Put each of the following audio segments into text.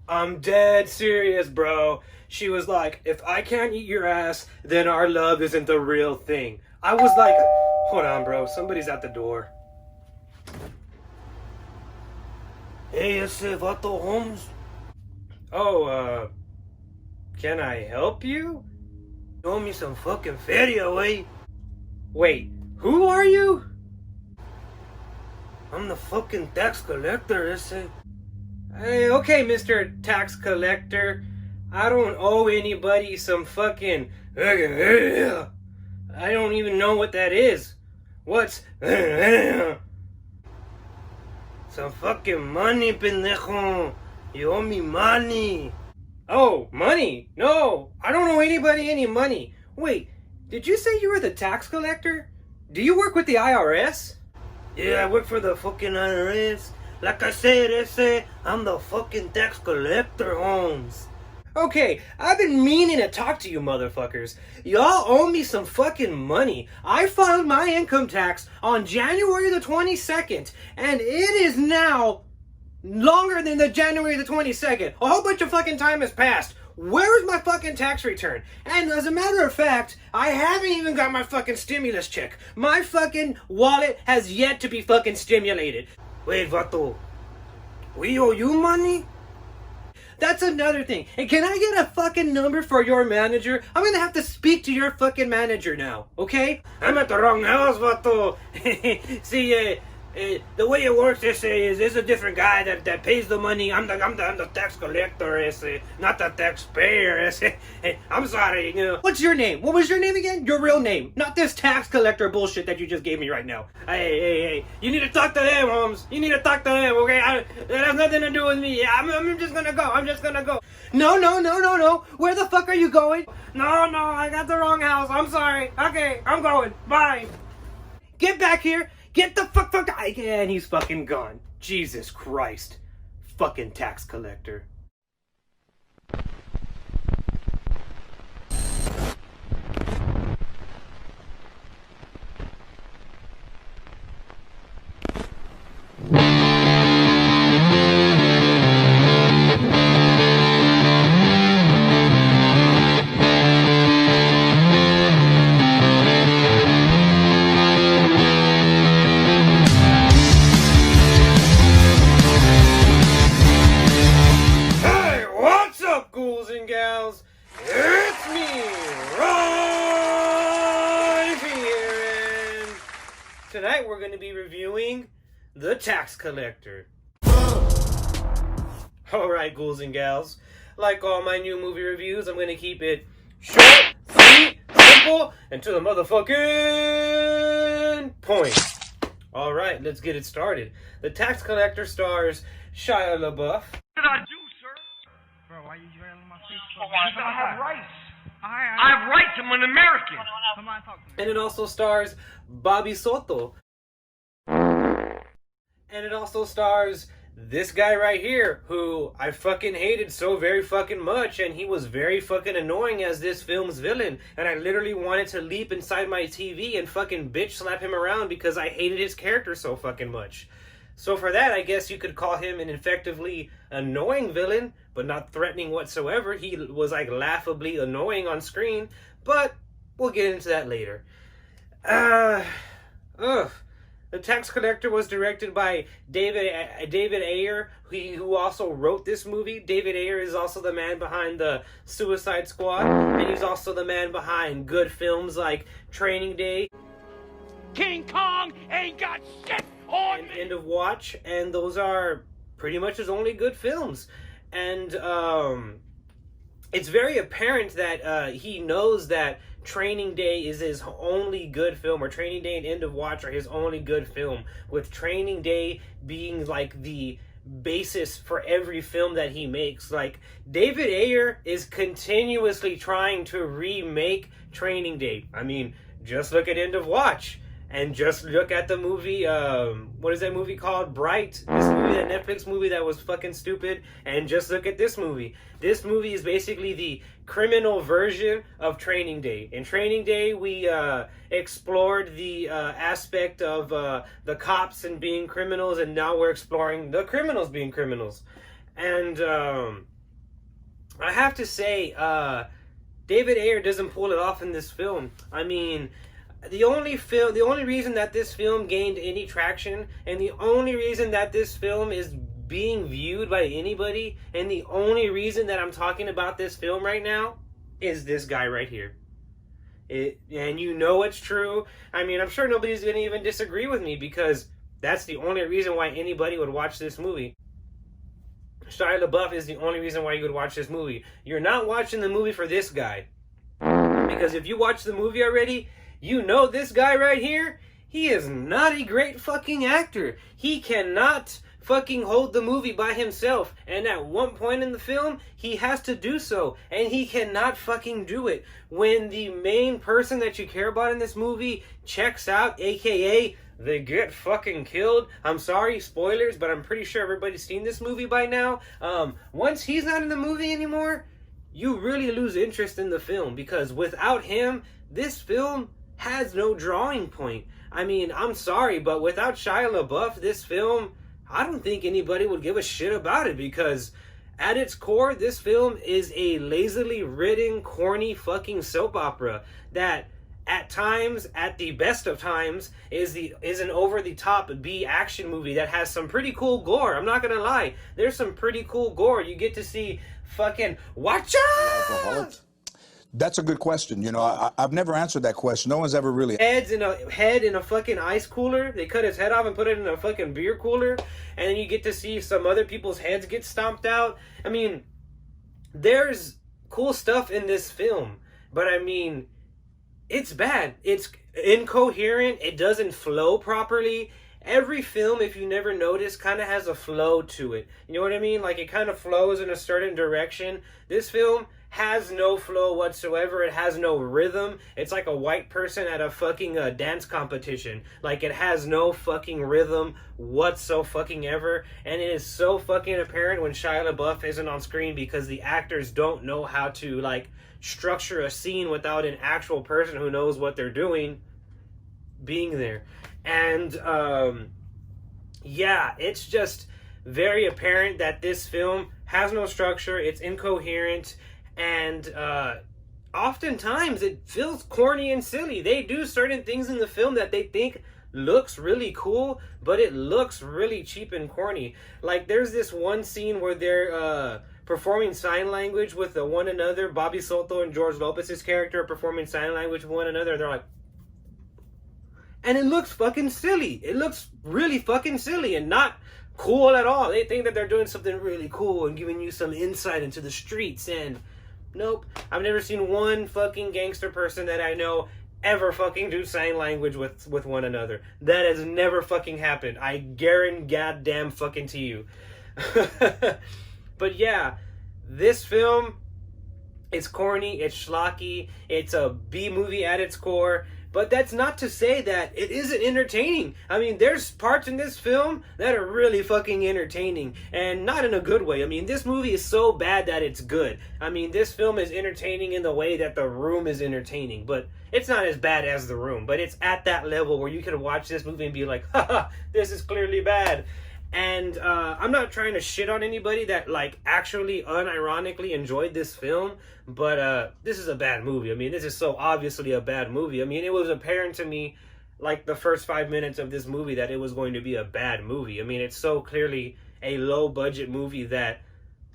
I'm dead serious, bro. She was like, if I can't eat your ass, then our love isn't the real thing. I was like, hold on, bro. Somebody's at the door. Hey, ese vato Holmes. Oh, can I help you? You owe me some fucking feria, wey. Wait, who are you? I'm the fucking tax collector, ese. Hey, okay, Mr. Tax Collector. I don't owe anybody some fucking... I don't even know what that is. What's... some fucking money, pendejo. You owe me money. Oh, money? No, I don't owe anybody any money. Wait, did you say you were the tax collector? Do you work with the IRS? Yeah, I work for the fucking IRS. Like I said, I'm the fucking tax collector, Holmes. Okay, I've been meaning to talk to you motherfuckers. Y'all owe me some fucking money. I filed my income tax on January the 22nd, and it is now longer than the January the 22nd. A whole bunch of fucking time has passed. Where's my fucking tax return? And as a matter of fact, I haven't even got my fucking stimulus check. My fucking wallet has yet to be fucking stimulated. Wait, vato. We owe you money? That's another thing. And can I get a fucking number for your manager? I'm gonna have to speak to your fucking manager now, okay? I'm at the wrong house, vato. See, the way it works is there's a different guy that pays the money. I'm the tax collector, not the taxpayer. I'm sorry, you know. What's your name? What was your name again? Your real name, not this tax collector bullshit that you just gave me right now. Hey, you need to talk to them, Holmes. You need to talk to them, okay? That has nothing to do with me. I'm just gonna go. No. Where the fuck are you going? No, I got the wrong house. I'm sorry. Okay, I'm going. Bye. Get back here. Get the fuck out. And he's fucking gone. Jesus Christ. Fucking tax collector. It's me, Ryan.T Here, and tonight we're going to be reviewing The Tax Collector. Alright, ghouls and gals, like all my new movie reviews, I'm going to keep it short, sweet, simple, and to the motherfucking point. Alright, let's get it started. The Tax Collector stars Shia LaBeouf. What did I do, sir? Bro, why are you drilling my face? Because I have rights. I have rights. I'm an American. Come on, talk to me. And it also stars Bobby Soto. And it also stars this guy right here, who I fucking hated so very fucking much, and he was very fucking annoying as this film's villain, and I literally wanted to leap inside my TV and fucking bitch slap him around because I hated his character so fucking much. So for that, I guess you could call him an effectively annoying villain, but not threatening whatsoever. He was like laughably annoying on screen, but we'll get into that later. The Tax Collector was directed by David Ayer, who also wrote this movie. David Ayer is also the man behind the Suicide Squad, and he's also the man behind good films like Training Day, King Kong ain't got shit on and me. End of Watch, and those are pretty much his only good films. And it's very apparent that he knows that Training Day is his only good film, or Training Day and End of Watch are his only good film, with Training Day being like the basis for every film that he makes. Like, David Ayer is continuously trying to remake Training Day. I mean, just look at End of Watch. And just look at the movie, what is that movie called? Bright. This movie, that Netflix movie that was fucking stupid. And just look at this movie. This movie is basically the criminal version of Training Day. In Training Day, we explored the aspect of the cops and being criminals. And now we're exploring the criminals being criminals. And I have to say, David Ayer doesn't pull it off in this film. I mean, the only reason that this film gained any traction, and the only reason that this film is being viewed by anybody, and the only reason that I'm talking about this film right now, is this guy right here. And you know it's true. I mean, I'm sure nobody's going to even disagree with me, because that's the only reason why anybody would watch this movie. Shia LaBeouf is the only reason why you would watch this movie. You're not watching the movie for this guy. Because if you watch the movie already, you know this guy right here, he is not a great fucking actor. He cannot fucking hold the movie by himself. And at one point in the film, he has to do so. And he cannot fucking do it. When the main person that you care about in this movie checks out, aka they get fucking killed. I'm sorry, spoilers, but I'm pretty sure everybody's seen this movie by now. Once he's not in the movie anymore, you really lose interest in the film, because without him, this film has no drawing point. I mean, I'm sorry, but without Shia LaBeouf, this film, I don't think anybody would give a shit about it, because at its core, this film is a lazily written, corny fucking soap opera that at times, at the best of times, is an over-the-top B action movie that has some pretty cool gore. I'm not gonna lie. There's some pretty cool gore. You get to see fucking watch out! That's a good question. You know, I've never answered that question. No one's ever really... Head in a fucking ice cooler. They cut his head off and put it in a fucking beer cooler. And then you get to see some other people's heads get stomped out. I mean, there's cool stuff in this film. But I mean, it's bad. It's incoherent. It doesn't flow properly. Every film, if you never notice, kind of has a flow to it. You know what I mean? Like, it kind of flows in a certain direction. This film has no flow whatsoever. It has no rhythm. It's like a white person at a fucking dance competition. Like, it has no fucking rhythm whatsoever. And it is so fucking apparent when Shia LaBeouf isn't on screen, because the actors don't know how to, like, structure a scene without an actual person who knows what they're doing being there. And yeah, it's just very apparent that this film has no structure. It's incoherent, and oftentimes it feels corny and silly. They do certain things in the film that they think looks really cool, but it looks really cheap and corny. Like, there's this one scene where they're performing sign language with one another. Bobby Soto and George Lopez's character are performing sign language with one another. They're like, and it looks fucking silly. It looks really fucking silly and not cool at all. They think that they're doing something really cool and giving you some insight into the streets. And nope. I've never seen one fucking gangster person that I know ever fucking do sign language with one another. That has never fucking happened. I guarantee goddamn fucking to you. But yeah, this film, it's corny, it's schlocky, it's a B movie at its core. But that's not to say that it isn't entertaining. I mean, there's parts in this film that are really fucking entertaining. And not in a good way. I mean, this movie is so bad that it's good. I mean, this film is entertaining in the way that The Room is entertaining. But it's not as bad as The Room. But it's at that level where you can watch this movie and be like, haha, this is clearly bad. And I'm not trying to shit on anybody that, like, actually unironically enjoyed this film. But this is a bad movie. I mean, this is so obviously a bad movie. I mean, it was apparent to me, like, the first 5 minutes of this movie that it was going to be a bad movie. I mean, it's so clearly a low-budget movie that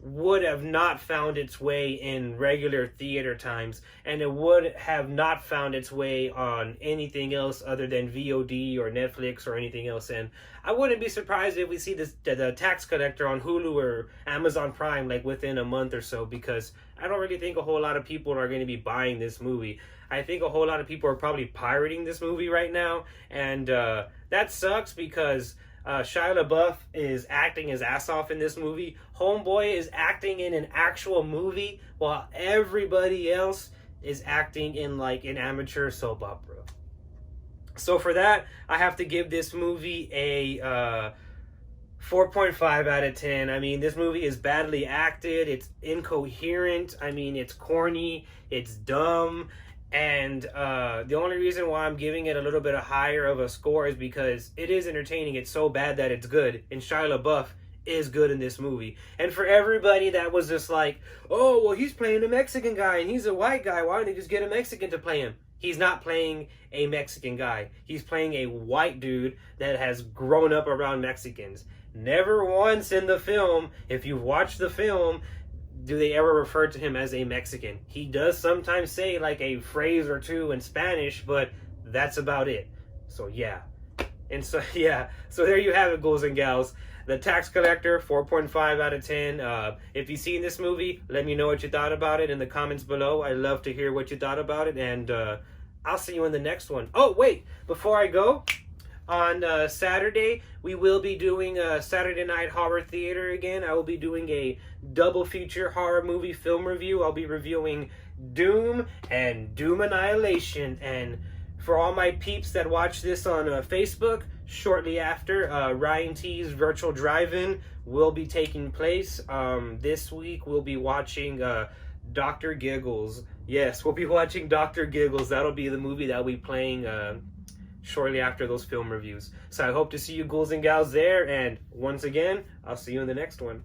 would have not found its way in regular theater times, and it would have not found its way on anything else other than VOD or Netflix or anything else. And I wouldn't be surprised if we see the Tax Collector on Hulu or Amazon Prime, like, within a month or so, because I don't really think a whole lot of people are going to be buying this movie. I think a whole lot of people are probably pirating this movie right now, and that sucks, because Shia LaBeouf is acting his ass off in this movie. Homeboy is acting in an actual movie, while everybody else is acting in, like, an amateur soap opera. So for that, I have to give this movie a 4.5 out of 10. I mean, this movie is badly acted. It's incoherent. I mean, it's corny. It's dumb. And the only reason why I'm giving it a little bit higher of a score is because it is entertaining. It's so bad that it's good. And Shia LaBeouf is good in this movie. And for everybody that was just like, oh, well, he's playing a Mexican guy and he's a white guy, why don't they just get a Mexican to play him? He's not playing a Mexican guy. He's playing a white dude that has grown up around Mexicans. Never once in the film, if you've watched the film, do they ever refer to him as a Mexican. He does sometimes say like a phrase or two in Spanish, but that's about it. So yeah. And so yeah, so there you have it, ghouls and gals. The Tax Collector, 4.5 out of 10. If you've seen this movie, let me know what you thought about it in the comments below. I'd love to hear what you thought about it, and I'll see you in the next one. Oh, wait, before I go, on Saturday, we will be doing Saturday Night Horror Theater again. I will be doing a double feature horror movie film review. I'll be reviewing Doom and Doom Annihilation. And for all my peeps that watch this on Facebook, shortly after, Ryan.T's Virtual Drive-In will be taking place. This week, we'll be watching Dr. Giggles. Yes, we'll be watching Dr. Giggles. That'll be the movie that'll be playing shortly after those film reviews. So I hope to see you ghouls and gals there, and once again, I'll see you in the next one.